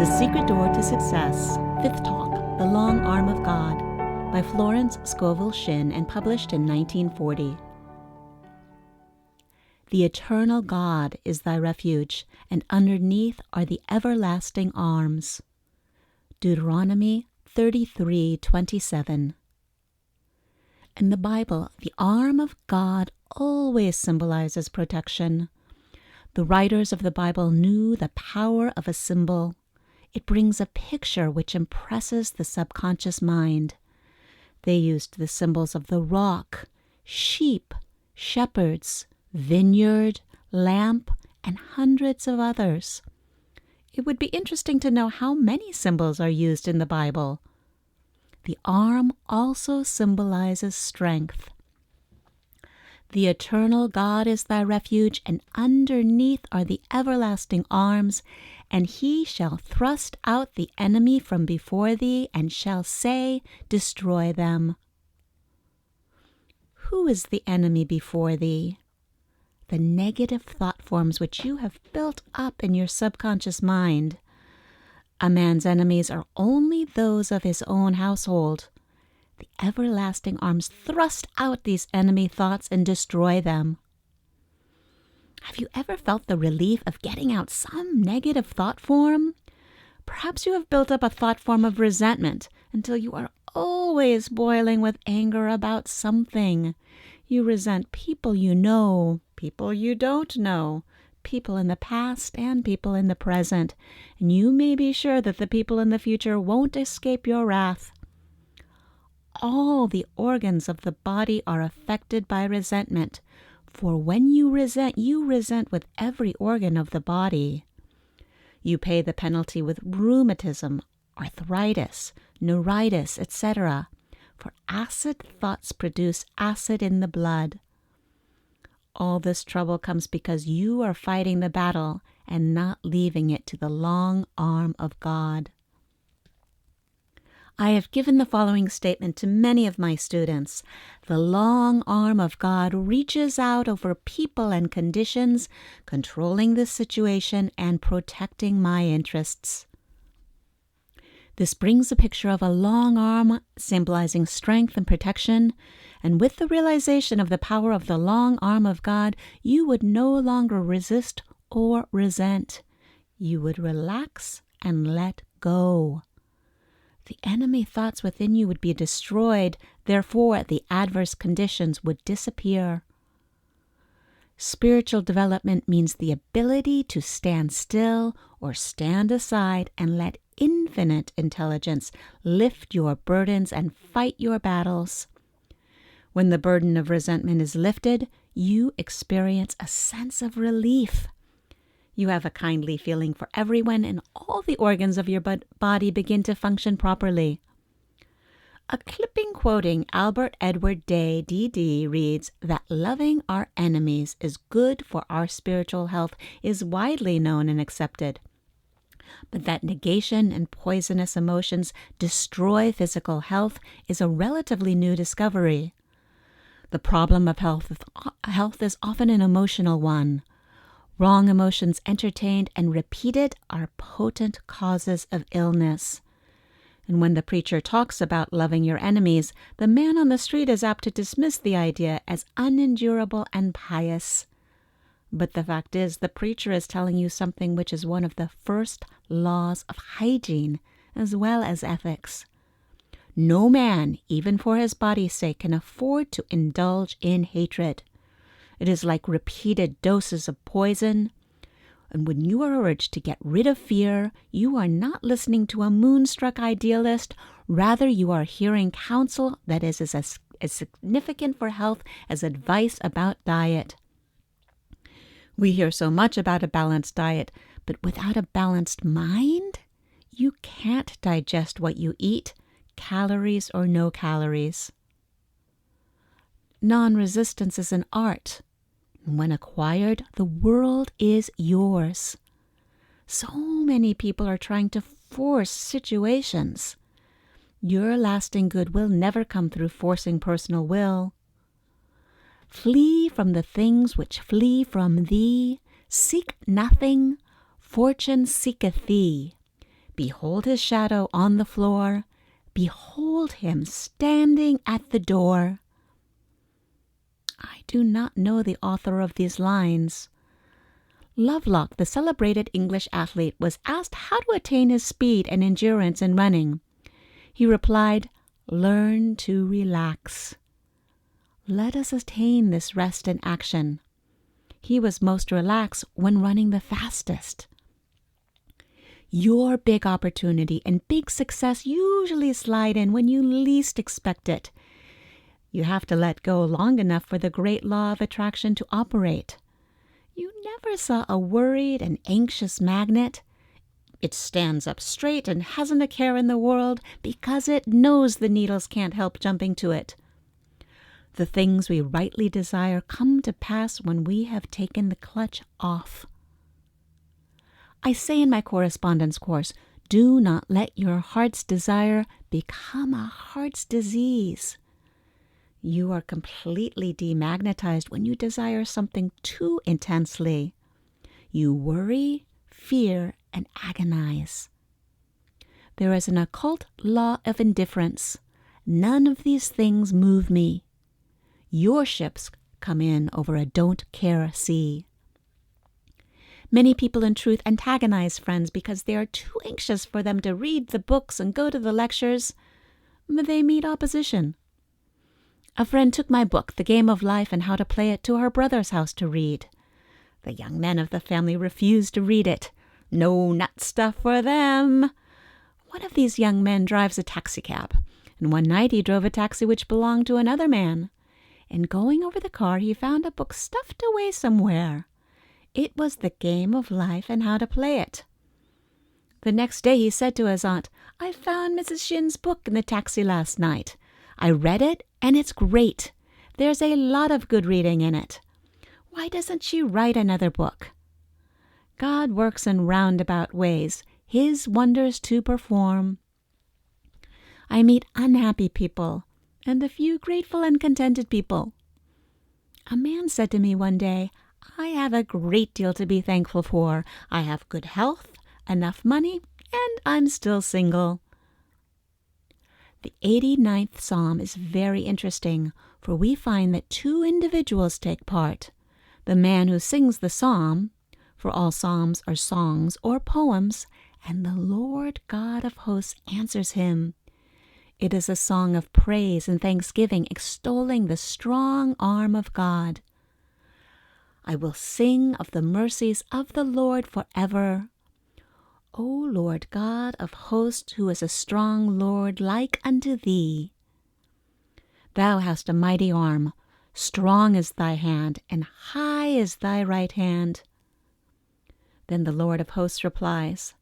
The Secret Door to Success, 5th Talk, The Long Arm of God, by Florence Scovel Shinn and published in 1940. The eternal God is thy refuge, and underneath are the everlasting arms. Deuteronomy 33:27. In the Bible, the arm of God always symbolizes protection. The writers of the Bible knew the power of a symbol. It brings a picture which impresses the subconscious mind. They used the symbols of the rock, sheep, shepherds, vineyard, lamp, and hundreds of others. It would be interesting to know how many symbols are used in the Bible. The arm also symbolizes strength. The eternal God is thy refuge, and underneath are the everlasting arms, and he shall thrust out the enemy from before thee, and shall say, destroy them. Who is the enemy before thee? The negative thought forms which you have built up in your subconscious mind. A man's enemies are only those of his own household. The everlasting arms thrust out these enemy thoughts and destroy them. Have you ever felt the relief of getting out some negative thought form? Perhaps you have built up a thought form of resentment until you are always boiling with anger about something. You resent people you know, people you don't know, people in the past and people in the present, and you may be sure that the people in the future won't escape your wrath. All the organs of the body are affected by resentment, for when you resent with every organ of the body. You pay the penalty with rheumatism, arthritis, neuritis, etc., for acid thoughts produce acid in the blood. All this trouble comes because you are fighting the battle and not leaving it to the long arm of God. I have given the following statement to many of my students. The long arm of God reaches out over people and conditions, controlling the situation and protecting my interests. This brings a picture of a long arm symbolizing strength and protection, and with the realization of the power of the long arm of God, you would no longer resist or resent. You would relax and let go. The enemy thoughts within you would be destroyed, therefore the adverse conditions would disappear. Spiritual development means the ability to stand still or stand aside and let infinite intelligence lift your burdens and fight your battles. When the burden of resentment is lifted, you experience a sense of relief. You have a kindly feeling for everyone, and all the organs of your body begin to function properly. A clipping quoting Albert Edward Day, D.D., reads that loving our enemies is good for our spiritual health is widely known and accepted, but that negation and poisonous emotions destroy physical health is a relatively new discovery. The problem of health is often an emotional one. Wrong emotions entertained and repeated are potent causes of illness. And when the preacher talks about loving your enemies, the man on the street is apt to dismiss the idea as unendurable and pious. But the fact is, the preacher is telling you something which is one of the first laws of hygiene as well as ethics. No man, even for his body's sake, can afford to indulge in hatred. It is like repeated doses of poison. And when you are urged to get rid of fear, you are not listening to a moonstruck idealist. Rather, you are hearing counsel that is as significant for health as advice about diet. We hear so much about a balanced diet, but without a balanced mind, you can't digest what you eat, calories or no calories. Non-resistance is an art. When acquired, the world is yours. So many people are trying to force situations. Your lasting good will never come through forcing personal will. Flee from the things which flee from thee. Seek nothing. Fortune seeketh thee. Behold his shadow on the floor. Behold him standing at the door. I do not know the author of these lines. Lovelock, the celebrated English athlete, was asked how to attain his speed and endurance in running. He replied, "Learn to relax." Let us attain this rest in action. He was most relaxed when running the fastest. Your big opportunity and big success usually slide in when you least expect it. You have to let go long enough for the great law of attraction to operate. You never saw a worried and anxious magnet. It stands up straight and hasn't a care in the world because it knows the needles can't help jumping to it. The things we rightly desire come to pass when we have taken the clutch off. I say in my correspondence course, do not let your heart's desire become a heart's disease. You are completely demagnetized when you desire something too intensely. You worry, fear, and agonize. There is an occult law of indifference. None of these things move me. Your ships come in over a don't care sea. Many people in truth antagonize friends because they are too anxious for them to read the books and go to the lectures, but they meet opposition. A friend took my book, The Game of Life and How to Play It, to her brother's house to read. The young men of the family refused to read it. No nut stuff for them. One of these young men drives a taxicab, and one night he drove a taxi which belonged to another man. In going over the car, he found a book stuffed away somewhere. It was The Game of Life and How to Play It. The next day he said to his aunt, "I found Mrs. Shinn's book in the taxi last night. I read it, and it's great. There's a lot of good reading in it. Why doesn't she write another book?" God works in roundabout ways, His wonders to perform. I meet unhappy people, and a few grateful and contented people. A man said to me one day, "I have a great deal to be thankful for. I have good health, enough money, and I'm still single." The 89th Psalm is very interesting, for we find that two individuals take part. The man who sings the psalm, for all psalms are songs or poems, and the Lord God of hosts answers him. It is a song of praise and thanksgiving, extolling the strong arm of God. I will sing of the mercies of the Lord forever. O Lord God of hosts, who is a strong Lord like unto thee. Thou hast a mighty arm, strong is thy hand, and high is thy right hand. Then the Lord of hosts replies,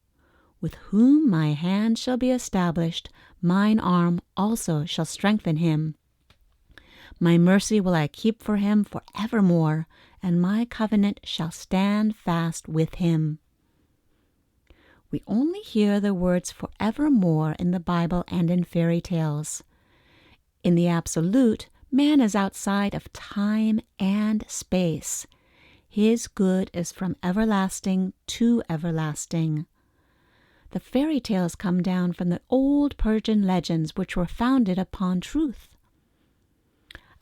"With whom my hand shall be established, mine arm also shall strengthen him. My mercy will I keep for him forevermore, and my covenant shall stand fast with him." We only hear the words forevermore in the Bible and in fairy tales. In the absolute, man is outside of time and space. His good is from everlasting to everlasting. The fairy tales come down from the old Persian legends which were founded upon truth.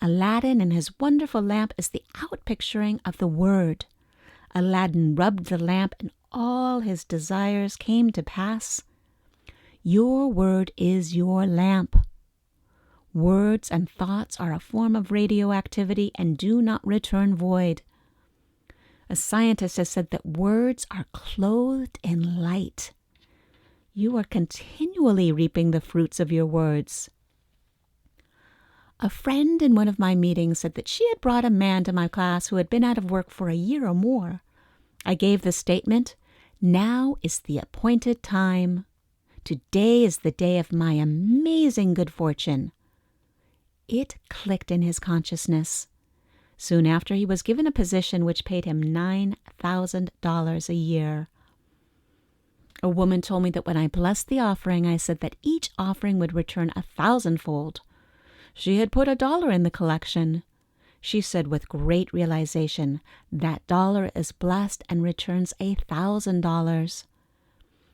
Aladdin and his wonderful lamp is the outpicturing of the Word. Aladdin rubbed the lamp and all his desires came to pass. Your word is your lamp. Words and thoughts are a form of radioactivity and do not return void. A scientist has said that words are clothed in light. You are continually reaping the fruits of your words. A friend in one of my meetings said that she had brought a man to my class who had been out of work for a year or more. I gave the statement, "Now is the appointed time. Today is the day of my amazing good fortune." It clicked in his consciousness. Soon after, he was given a position which paid him $9,000 a year. A woman told me that when I blessed the offering, I said that each offering would return 1,000-fold. She had put $1 in the collection. She said with great realization, that dollar is blessed and returns $1,000.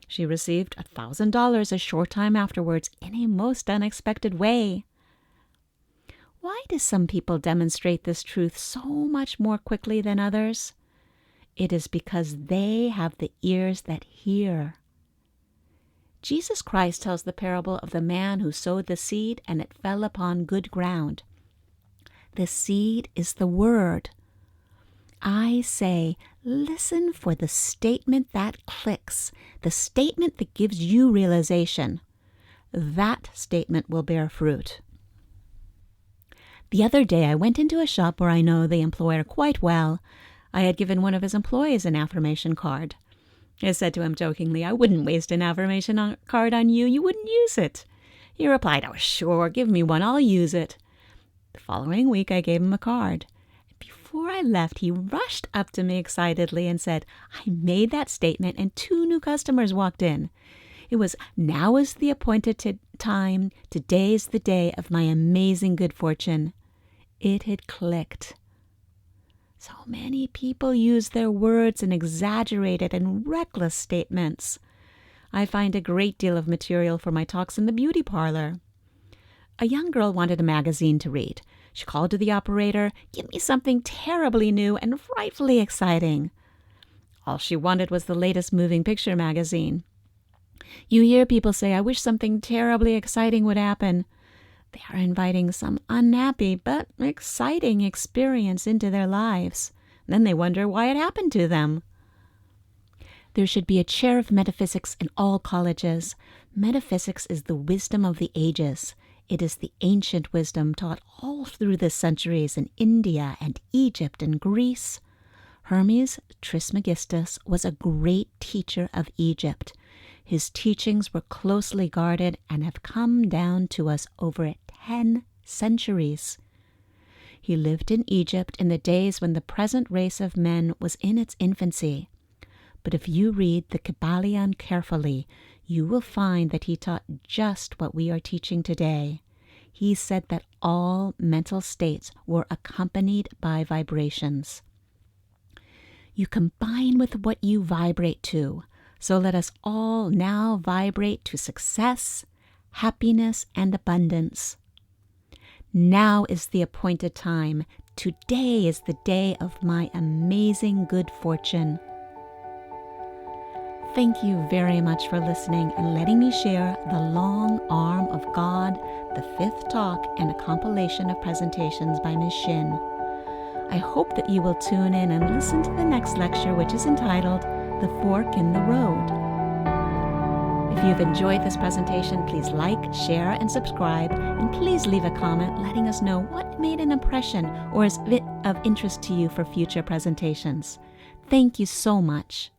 She received $1,000 a short time afterwards in a most unexpected way. Why do some people demonstrate this truth so much more quickly than others? It is because they have the ears that hear. Jesus Christ tells the parable of the man who sowed the seed and it fell upon good ground. The seed is the word. I say, listen for the statement that clicks, the statement that gives you realization. That statement will bear fruit. The other day I went into a shop where I know the employer quite well. I had given one of his employees an affirmation card. I said to him jokingly, "I wouldn't waste an affirmation card on you. You wouldn't use it." He replied, "Oh, sure, give me one. I'll use it." The following week I gave him a card. Before I left, he rushed up to me excitedly and said, "I made that statement and 2 new customers walked in. It was, 'Now is the appointed time. Today's the day of my amazing good fortune.'" It had clicked. So many people use their words in exaggerated and reckless statements. I find a great deal of material for my talks in the beauty parlor. A young girl wanted a magazine to read. She called to the operator, "Give me something terribly new and frightfully exciting." All she wanted was the latest moving picture magazine. You hear people say, "I wish something terribly exciting would happen." They are inviting some unhappy but exciting experience into their lives. Then they wonder why it happened to them. There should be a chair of metaphysics in all colleges. Metaphysics is the wisdom of the ages. It is the ancient wisdom taught all through the centuries in India and Egypt and Greece. Hermes Trismegistus was a great teacher of Egypt. His teachings were closely guarded and have come down to us over 10 centuries. He lived in Egypt in the days when the present race of men was in its infancy. But if you read the Kybalion carefully, you will find that he taught just what we are teaching today. He said that all mental states were accompanied by vibrations. You combine with what you vibrate to. So let us all now vibrate to success, happiness, and abundance. Now is the appointed time. Today is the day of my amazing good fortune. Thank you very much for listening and letting me share The Long Arm of God, the 5th talk, and a compilation of presentations by Ms. Shinn. I hope that you will tune in and listen to the next lecture, which is entitled The Fork in the Road. If you've enjoyed this presentation, please like, share, and subscribe, and please leave a comment letting us know what made an impression or is of interest to you for future presentations. Thank you so much.